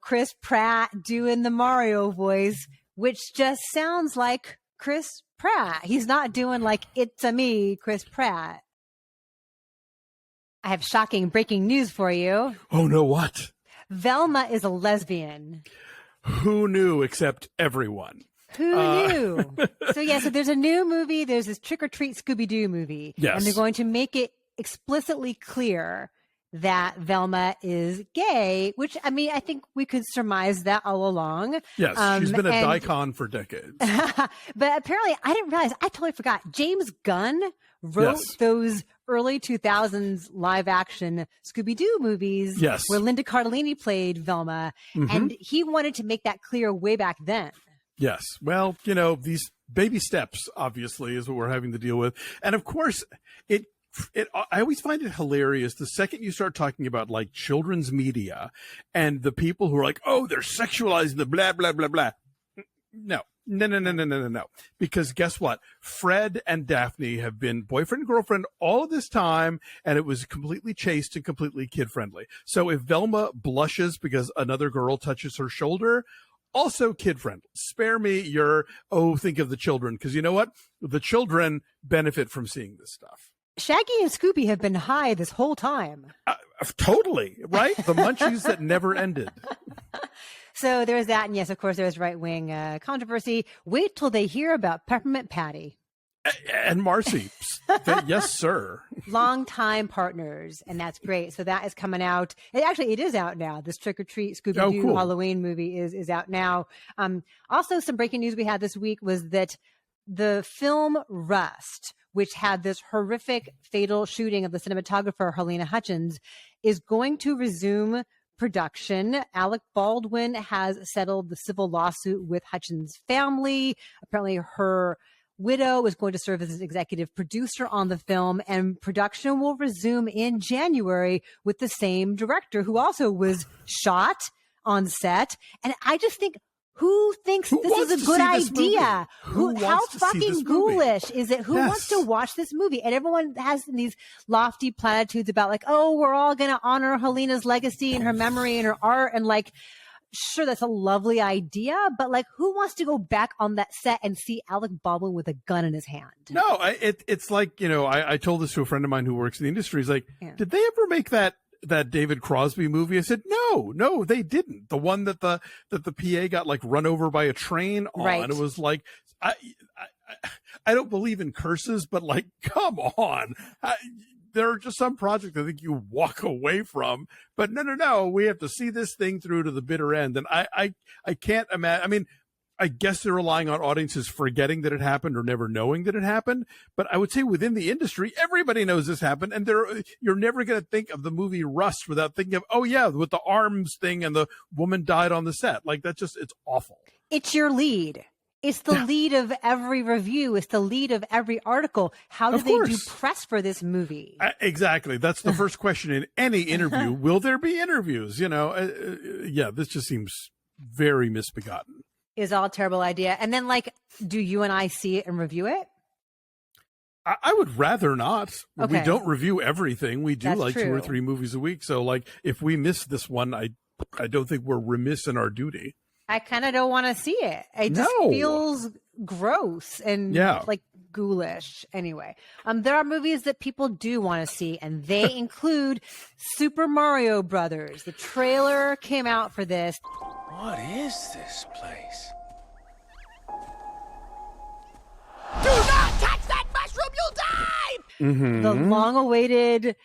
Chris Pratt doing the Mario voice, which just sounds like Chris Pratt. He's not doing like, it's a me, Chris Pratt. I have shocking breaking news for you. Oh, no, what? Velma is a lesbian. Who knew except everyone? Who knew? So there's a new movie. There's this Trick or Treat Scooby-Doo movie. Yes. And they're going to make it explicitly clear that Velma is gay, which, I mean, I think we could surmise that all along. Yes, she's been a daikon for decades. But apparently, I didn't realize, I totally forgot. James Gunn wrote those early 2000s live action Scooby-Doo movies where Linda Cardellini played Velma. And he wanted to make that clear way back then. Yes. Well, you know, these baby steps, obviously, is what we're having to deal with. And of course, I always find it hilarious the second you start talking about like children's media and the people who are like, oh, they're sexualizing the blah, blah, blah, blah. No. Because guess what? Fred and Daphne have been boyfriend and girlfriend all of this time, and it was completely chaste and completely kid-friendly. So if Velma blushes because another girl touches her shoulder, also kid-friendly. Spare me your, think of the children, because you know what? The children benefit from seeing this stuff. Shaggy and Scooby have been high this whole time. Totally, right? The munchies that never ended. So there's that. And yes, of course, there's right-wing controversy. Wait till they hear about Peppermint Patty. And Marcy. Yes, sir. Longtime partners. And that's great. So that is coming out. It is out now. This Trick or Treat Scooby-Doo Halloween movie is out now. Also, some breaking news we had this week was that the film Rust, which had this horrific fatal shooting of the cinematographer Halyna Hutchins, is going to resume production. Alec Baldwin has settled the civil lawsuit with Hutchins' family. Apparently her widow is going to serve as executive producer on the film, and production will resume in January with the same director who also was shot on set. And I just think, who thinks this is a good idea? How fucking ghoulish is it? Who wants to watch this movie? And everyone has these lofty platitudes about like, oh, we're all going to honor Halyna's legacy and her memory and her art. And like, sure, that's a lovely idea. But like, who wants to go back on that set and see Alec Baldwin with a gun in his hand? No, it's like, you know, I told this to a friend of mine who works in the industry. He's like, did they ever make that David Crosby movie? I said, no, they didn't. The one that the PA got like run over by a train on. Right. It was like, I don't believe in curses, but like, come on. There are just some projects I think you walk away from, but no, we have to see this thing through to the bitter end. And I can't imagine. I mean, I guess they're relying on audiences forgetting that it happened or never knowing that it happened. But I would say within the industry, everybody knows this happened. And you're never going to think of the movie Rust without thinking of, oh yeah, with the arms thing and the woman died on the set. Like it's awful. It's your lead. It's the lead of every review. It's the lead of every article. How do they do press for this movie? Exactly. That's the first question in any interview. Will there be interviews? You know, this just seems very misbegotten. Is all a terrible idea. And then like, do you and I see it and review it? I would rather not. Okay. We don't review everything. We do That's true. 2 or 3 movies a week. So like if we miss this one, I don't think we're remiss in our duty. I kind of don't want to see it. It just feels gross and like ghoulish. Anyway, there are movies that people do want to see, and they include Super Mario Brothers. The trailer came out for this. What is this place? Do not touch that mushroom, you'll die! Mm-hmm. The long-awaited,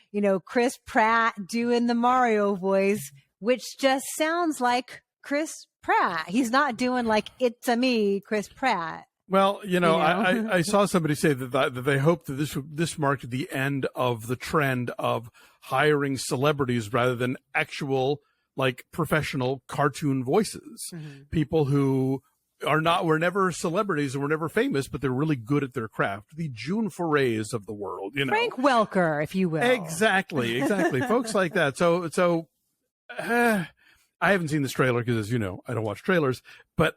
Chris Pratt doing the Mario voice, which just sounds like Chris Pratt. He's not doing like, it's a me, Chris Pratt. Well, I saw somebody say that they hope that this marked the end of the trend of hiring celebrities rather than actual like professional cartoon voices. Mm-hmm. People who were never celebrities and were never famous, but they're really good at their craft. The June Forets of the world, Frank Welker, if you will. Exactly. Folks like that. So I haven't seen this trailer because, as you know, I don't watch trailers, but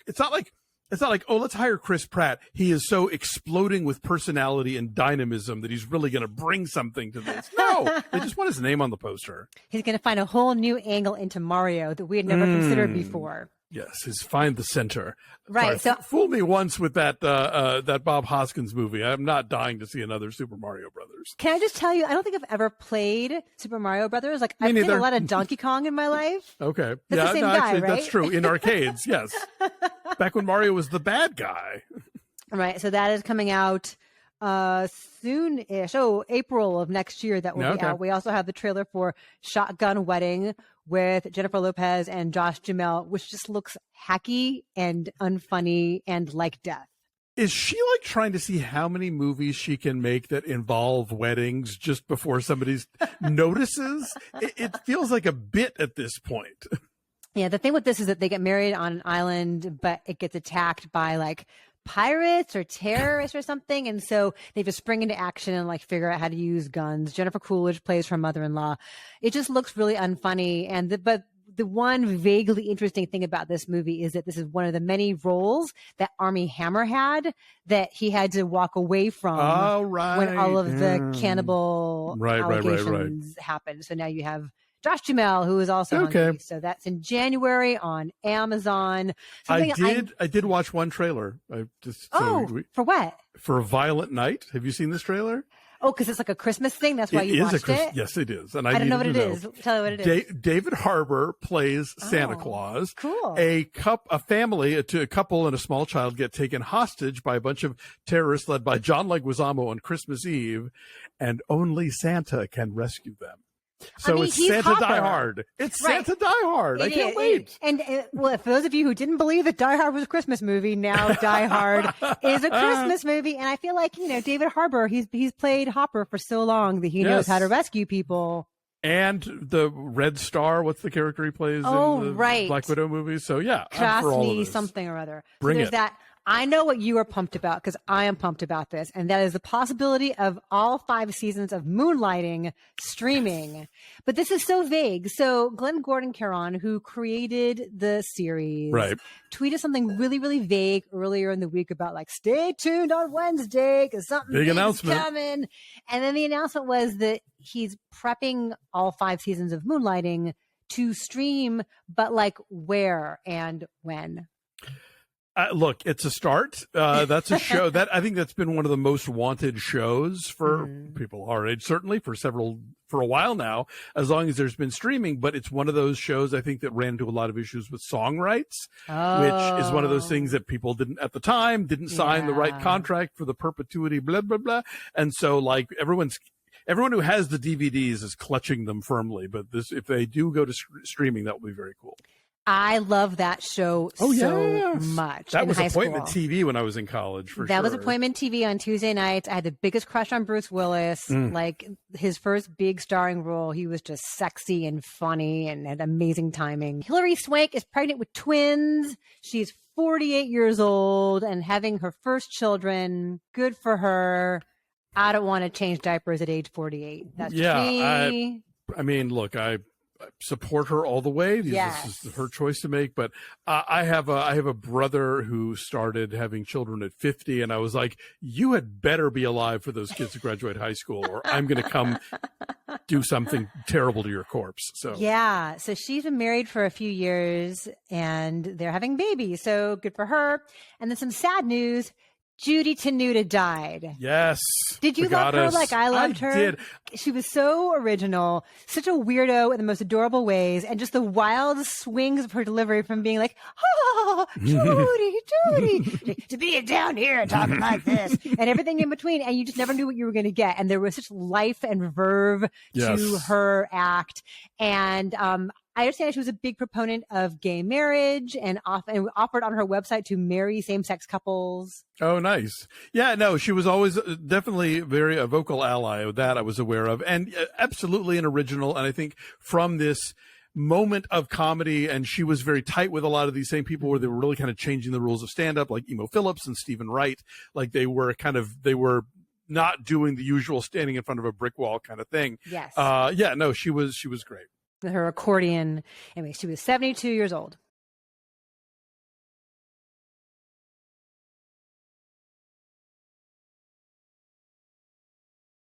it's not like It's not like, oh, let's hire Chris Pratt. He is so exploding with personality and dynamism that he's really going to bring something to this. No, they just want his name on the poster. He's going to find a whole new angle into Mario that we had never considered before. Yes, his Find the Center. Right. Sorry, fool me once with that Bob Hoskins movie. I'm not dying to see another Super Mario Brothers. Can I just tell you, I don't think I've ever played Super Mario Brothers. Like, I've played a lot of Donkey Kong in my life. Okay. That's the same guy, actually, right? That's true. In arcades, yes. Back when Mario was the bad guy. Right. So that is coming out soon-ish. Oh, April of next year that will be out. We also have the trailer for Shotgun Wedding with Jennifer Lopez and Josh Duhamel, which just looks hacky and unfunny and like death. Is she like trying to see how many movies she can make that involve weddings just before somebody notices? It feels like a bit at this point. Yeah, the thing with this is that they get married on an island, but it gets attacked by like pirates or terrorists or something. And so they just spring into action and like figure out how to use guns. Jennifer Coolidge plays her mother-in-law. It just looks really unfunny. But the one vaguely interesting thing about this movie is that this is one of the many roles that Armie Hammer had that he had to walk away from when all of the cannibal allegations happened. So now you have Josh Duhamel, who is also hungry. So that's in January on Amazon. I did watch one trailer. For what? For A Violent Night. Have you seen this trailer? Oh, because it's like a Christmas thing. That's why you watched it. Yes, it is. And I don't know what it is. Tell me what it is. David Harbour plays Santa Claus. Cool. A couple and a small child get taken hostage by a bunch of terrorists led by John Leguizamo on Christmas Eve, and only Santa can rescue them. So it's Santa Die Hard. It's Santa Die Hard. I can't wait. And for those of you who didn't believe that Die Hard was a Christmas movie, now Die Hard is a Christmas movie. And I feel like, David Harbour, he's played Hopper for so long that he knows how to rescue people. And the Red Star, what's the character he plays in the Black Widow movie? So yeah, I'm for all of this. Something or other. Bring there's it. That. I know what you are pumped about because I am pumped about this, and that is the possibility of all 5 seasons of Moonlighting streaming. But this is so vague. So Glenn Gordon Caron, who created the series, tweeted something really, really vague earlier in the week about like, stay tuned on Wednesday because something big announcement coming. And then the announcement was that he's prepping all 5 seasons of Moonlighting to stream, but like where and when? Look, it's a start. That's a show that I think that's been one of the most wanted shows for people our age, certainly for a while now, as long as there's been streaming. But it's one of those shows I think that ran into a lot of issues with song rights, which is one of those things that people didn't sign the right contract for the perpetuity, blah, blah, blah. And so like everyone who has the DVDs is clutching them firmly. But if they do go to streaming, that will be very cool. I love that show so much. That was appointment TV when I was in college, for sure. That was appointment TV on Tuesday nights. I had the biggest crush on Bruce Willis. Like his first big starring role, he was just sexy and funny and had amazing timing. Hilary Swank is pregnant with twins. She's 48 years old and having her first children. Good for her. I don't want to change diapers at age 48. That's me. I mean, look, I support her all the way. This is her choice to make. But I have a brother who started having children at 50, and I was like, you had better be alive for those kids to graduate high school, or I'm going to come do something terrible to your corpse. So she's been married for a few years, and they're having babies. So good for her. And then some sad news. Judy Tenuta died. Yes. Did you love her like I loved her? I did. She was so original, such a weirdo in the most adorable ways, and just the wild swings of her delivery from being like, oh, Judy, to being down here and talking like this, and everything in between, and you just never knew what you were going to get. And there was such life and verve to her act. And I understand she was a big proponent of gay marriage and offered on her website to marry same-sex couples. Oh, nice. Yeah, no, she was always definitely a vocal ally of that I was aware of, and absolutely an original. And I think from this moment of comedy, and she was very tight with a lot of these same people where they were really kind of changing the rules of stand-up, like Emo Phillips and Stephen Wright. Like they were not doing the usual standing in front of a brick wall kind of thing. Yes. She was great. Her accordion. Anyway, she was 72 years old.